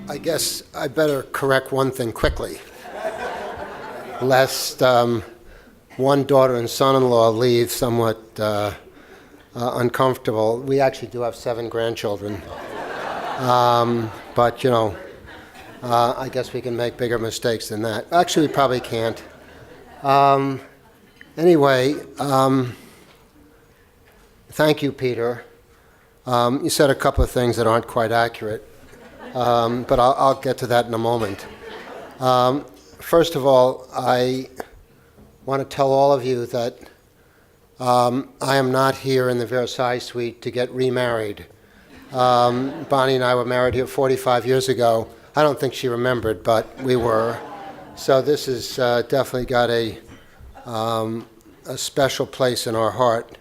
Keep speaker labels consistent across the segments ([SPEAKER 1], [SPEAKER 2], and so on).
[SPEAKER 1] I guess I better correct one thing quickly, lest one daughter and son-in-law leave somewhat uncomfortable. We actually do have 7 grandchildren, but I guess we can make bigger mistakes than that. Actually, we probably can't. Anyway, thank you, Peter. You said a couple of things that aren't quite accurate, but I'll get to that in a moment. First of all, I want to tell all of you that I am not here in the Versailles suite to get remarried. Bonnie and I were married here 45 years ago. I don't think she remembered, but we were. So this has definitely got a special place in our heart.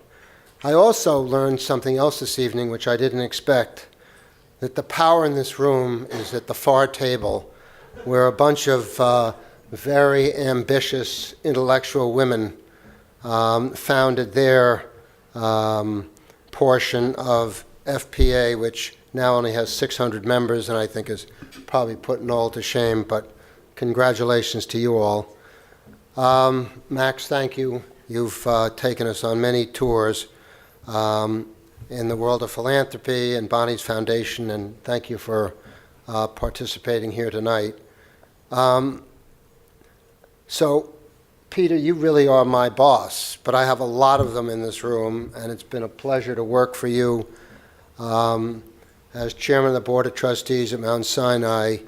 [SPEAKER 1] I also learned something else this evening, which I didn't expect, that the power in this room is at the far table, where a bunch of very ambitious intellectual women founded their portion of FPA, which now only has 600 members, and I think is probably putting all to shame, but congratulations to you all. Max, thank you. You've taken us on many tours in the world of philanthropy and Bonnie's Foundation, and thank you for participating here tonight. So, Peter, you really are my boss, but I have a lot of them in this room, and it's been a pleasure to work for you as chairman of the Board of Trustees at Mount Sinai,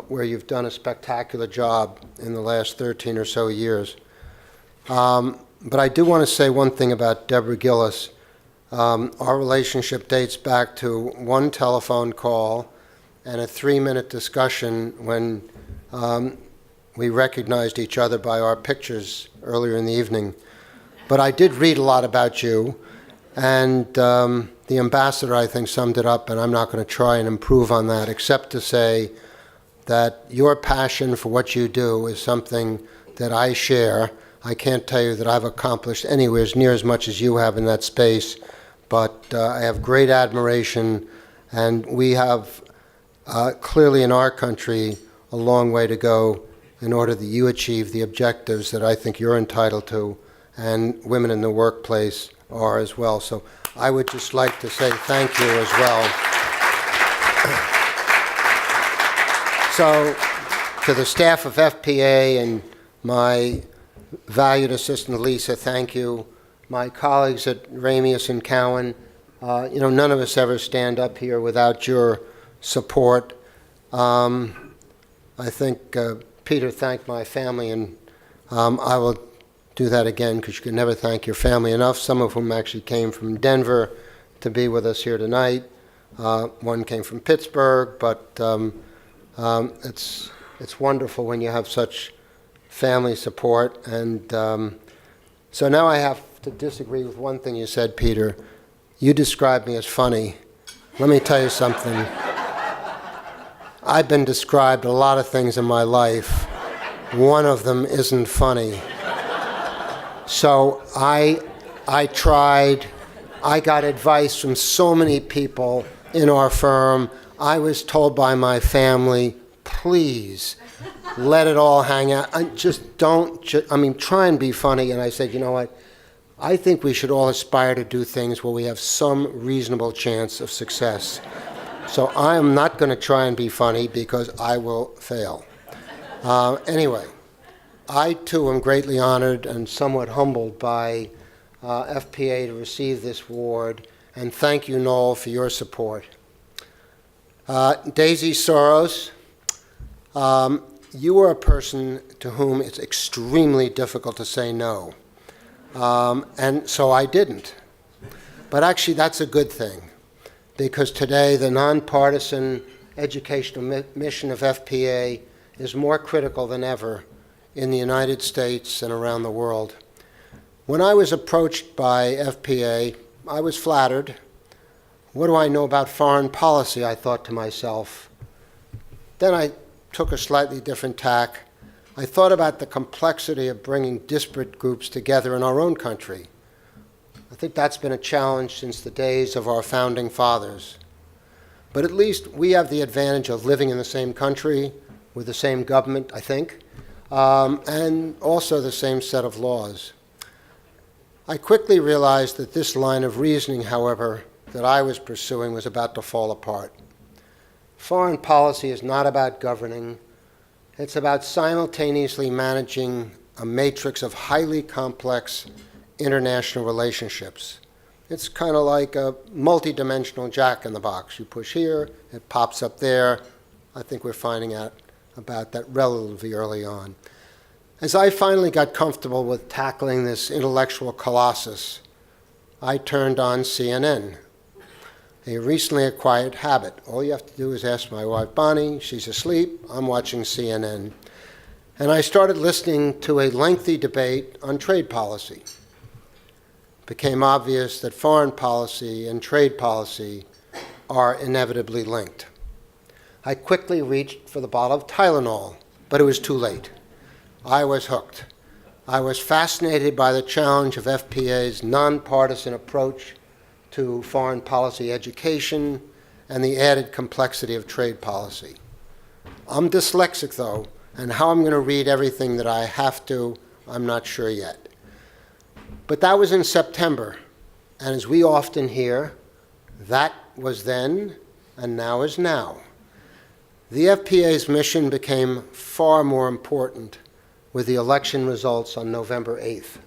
[SPEAKER 1] where you've done a spectacular job in the last 13 or so years. But I do want to say one thing about Deborah Gillis. Our relationship dates back to one telephone call and a 3-minute discussion when we recognized each other by our pictures earlier in the evening. But I did read a lot about you, and the ambassador, I think, summed it up, and I'm not going to try and improve on that, except to say that your passion for what you do is something that I share. I can't tell you that I've accomplished anywhere near as much as you have in that space, but I have great admiration, and we have clearly in our country a long way to go in order that you achieve the objectives that I think you're entitled to, and women in the workplace are as well. So I would just like to say thank you as well. So to the staff of FPA and my valued assistant Lisa, thank you. My colleagues at Ramius and Cowan, none of us ever stand up here without your support. I think Peter thanked my family, and I will do that again, because you can never thank your family enough, some of whom actually came from Denver to be with us here tonight. One came from Pittsburgh, but it's wonderful when you have such family support. And so now I have to disagree with one thing you said, Peter. You described me as funny. Let me tell you something. I've been described a lot of things in my life. One of them isn't funny. So I tried. I got advice from so many people in our firm. I was told by my family, please, let it all hang out. Try and be funny. And I said, you know what? I think we should all aspire to do things where we have some reasonable chance of success. So I am not going to try and be funny, because I will fail. Anyway, I too am greatly honored and somewhat humbled by FPA to receive this award, and thank you, Noel, for your support. Daisy Soros, you are a person to whom it's extremely difficult to say no. And so I didn't. But actually, that's a good thing, because today the nonpartisan educational mission of FPA is more critical than ever in the United States and around the world. When I was approached by FPA, I was flattered. What do I know about foreign policy, I thought to myself. Then I took a slightly different tack. I thought about the complexity of bringing disparate groups together in our own country. I think that's been a challenge since the days of our founding fathers. But at least we have the advantage of living in the same country with the same government, I think, and also the same set of laws. I quickly realized that this line of reasoning, however, that I was pursuing was about to fall apart. Foreign policy is not about governing. It's about simultaneously managing a matrix of highly complex international relationships. It's kind of like a multi-dimensional jack-in-the-box. You push here, it pops up there. I think we're finding out about that relatively early on. As I finally got comfortable with tackling this intellectual colossus, I turned on CNN, a recently acquired habit. All you have to do is ask my wife, Bonnie. She's asleep. I'm watching CNN. And I started listening to a lengthy debate on trade policy. It became obvious that foreign policy and trade policy are inevitably linked. I quickly reached for the bottle of Tylenol, but it was too late. I was hooked. I was fascinated by the challenge of FPA's nonpartisan approach to foreign policy education and the added complexity of trade policy. I'm dyslexic, though, and how I'm going to read everything that I have to, I'm not sure yet. But that was in September, and as we often hear, that was then and now is now. The FPA's mission became far more important with the election results on November 8th.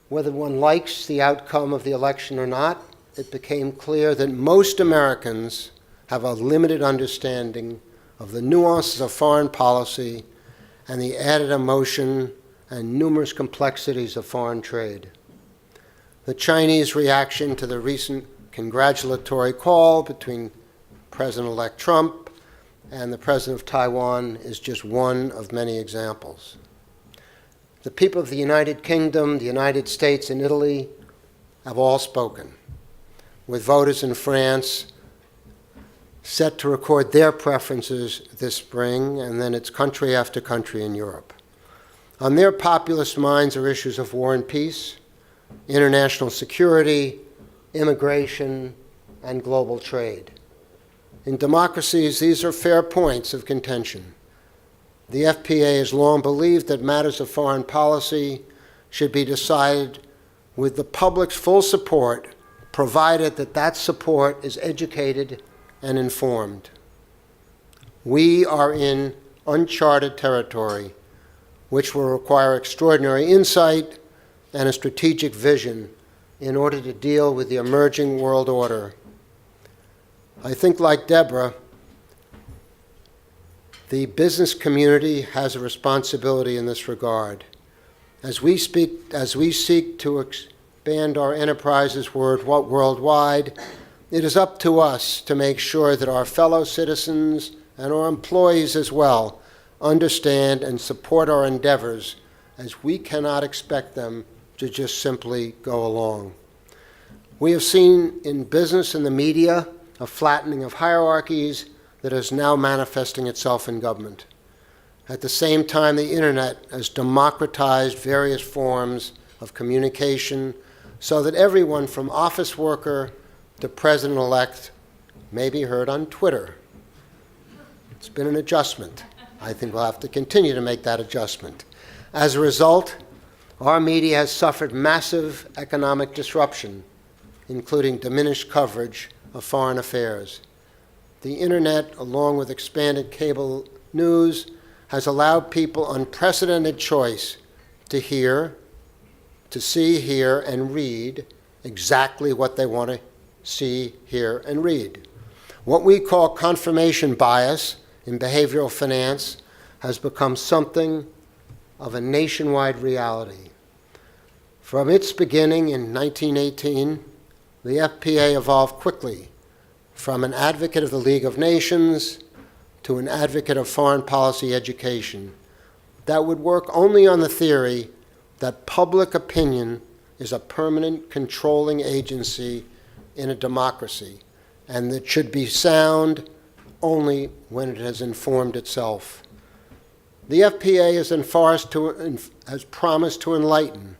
[SPEAKER 1] Whether one likes the outcome of the election or not, it became clear that most Americans have a limited understanding of the nuances of foreign policy and the added emotion and numerous complexities of foreign trade. The Chinese reaction to the recent congratulatory call between President-elect Trump and the President of Taiwan is just one of many examples. The people of the United Kingdom, the United States, and Italy have all spoken, with voters in France set to record their preferences this spring, and then it's country after country in Europe. On their populist minds are issues of war and peace, international security, immigration, and global trade. In democracies, these are fair points of contention. The FPA has long believed that matters of foreign policy should be decided with the public's full support, provided that that support is educated and informed. We are in uncharted territory, which will require extraordinary insight and a strategic vision in order to deal with the emerging world order. I think, like Deborah, the business community has a responsibility in this regard. As we seek to expand our enterprises worldwide, it is up to us to make sure that our fellow citizens and our employees as well understand and support our endeavors, as we cannot expect them to just simply go along. We have seen in business and the media a flattening of hierarchies that is now manifesting itself in government. At the same time, the internet has democratized various forms of communication so that everyone from office worker to president-elect may be heard on Twitter. It's been an adjustment. I think we'll have to continue to make that adjustment. As a result, our media has suffered massive economic disruption, including diminished coverage of foreign affairs. The internet, along with expanded cable news, has allowed people unprecedented choice to see, hear, and read exactly what they want to see, hear, and read. What we call confirmation bias in behavioral finance has become something of a nationwide reality. From its beginning in 1918, the FPA evolved quickly from an advocate of the League of Nations to an advocate of foreign policy education that would work only on the theory that public opinion is a permanent controlling agency in a democracy, and that should be sound only when it has informed itself. The FPA has promised to enlighten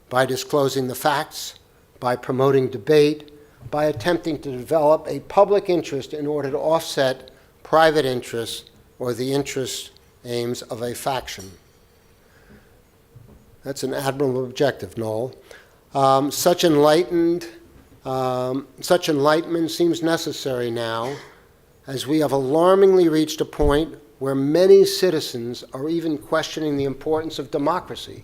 [SPEAKER 1] by disclosing the facts, by promoting debate, by attempting to develop a public interest in order to offset private interests or the interest aims of a faction. That's an admirable objective, Noel. Such enlightenment seems necessary now, as we have alarmingly reached a point where many citizens are even questioning the importance of democracy.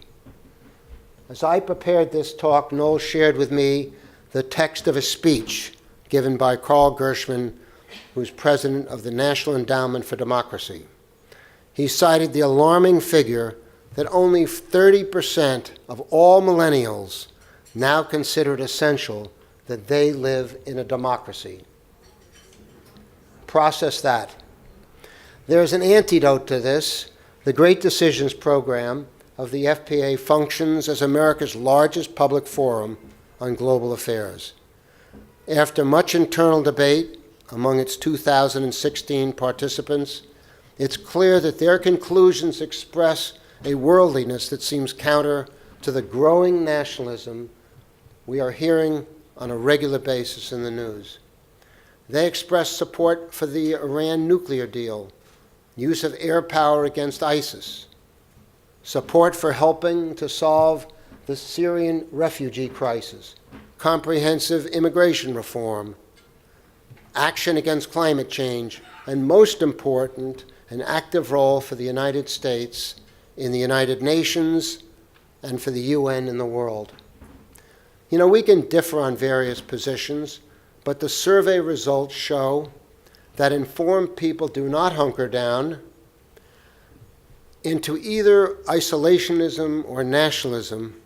[SPEAKER 1] As I prepared this talk, Noel shared with me the text of a speech given by Carl Gershman, who's president of the National Endowment for Democracy. He cited the alarming figure that only 30% of all millennials now consider it essential that they live in a democracy. Process that. There is an antidote to this. The Great Decisions program of the FPA functions as America's largest public forum on global affairs. After much internal debate among its 2016 participants, it's clear that their conclusions express a worldliness that seems counter to the growing nationalism we are hearing on a regular basis in the news. They express support for the Iran nuclear deal, use of air power against ISIS, support for helping to solve the Syrian refugee crisis, comprehensive immigration reform, action against climate change, and most important, an active role for the United States in the United Nations and for the UN in the world. You know, we can differ on various positions, but the survey results show that informed people do not hunker down into either isolationism or nationalism,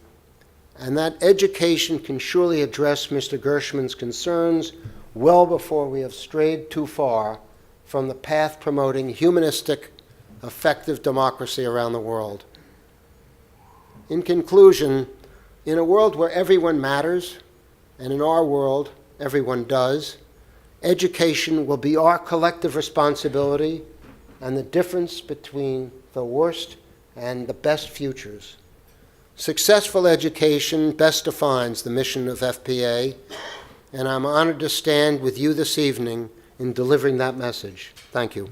[SPEAKER 1] and that education can surely address Mr. Gershman's concerns well before we have strayed too far from the path promoting humanistic, effective democracy around the world. In conclusion, in a world where everyone matters, and in our world, everyone does, education will be our collective responsibility and the difference between the worst and the best futures. Successful education best defines the mission of FPA, and I'm honored to stand with you this evening in delivering that message. Thank you.